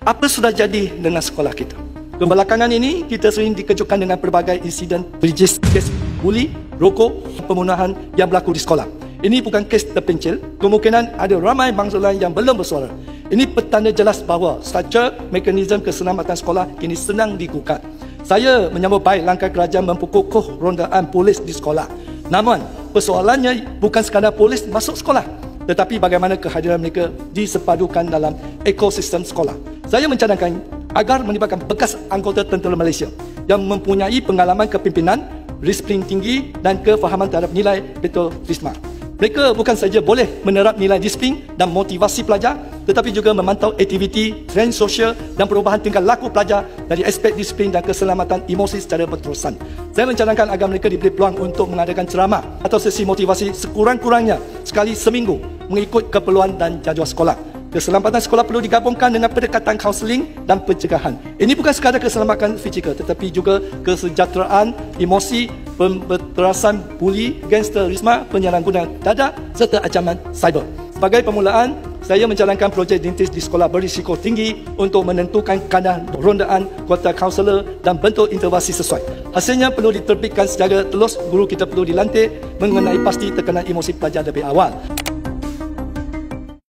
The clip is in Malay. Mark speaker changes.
Speaker 1: apa sudah jadi dengan sekolah kita? Kebelakangan ini, kita sering dikejutkan dengan pelbagai insiden kes buli, rokok, pembunuhan yang berlaku di sekolah. Ini bukan kes terpencil, kemungkinan ada ramai bangsa lain yang belum bersuara. Ini petanda jelas bahawa struktur mekanisme keselamatan sekolah kini senang digugat. Saya menyambut baik langkah kerajaan memperkukuh rondaan polis di sekolah. Namun, persoalannya bukan sekadar polis masuk sekolah, tetapi bagaimana kehadiran mereka disepadukan dalam ekosistem sekolah. Saya mencadangkan agar melibatkan bekas anggota tentera Malaysia yang mempunyai pengalaman kepimpinan, disiplin tinggi dan kefahaman terhadap nilai petrolarisme. Mereka bukan saja boleh menerap nilai disiplin dan motivasi pelajar, tetapi juga memantau aktiviti, trend sosial dan perubahan tingkah laku pelajar dari aspek disiplin dan keselamatan emosi secara berterusan. Saya mencadangkan agar mereka diberi peluang untuk mengadakan ceramah atau sesi motivasi sekurang-kurangnya sekali seminggu mengikut keperluan dan jadual sekolah. Keselamatan sekolah perlu digabungkan dengan pendekatan kaunseling dan pencegahan. Ini bukan sekadar keselamatan fizikal, tetapi juga kesejahteraan emosi, pemberasan buli, gangsterisme, penyalahgunaan data serta ancaman cyber. Sebagai permulaan, saya menjalankan projek dintis di sekolah berisiko tinggi untuk menentukan kadar rondaan, kuota kaunselor dan bentuk intervensi sesuai. Hasilnya perlu diterbitkan secara telus, guru kita perlu dilantik mengenai pasti tekanan emosi pelajar lebih awal.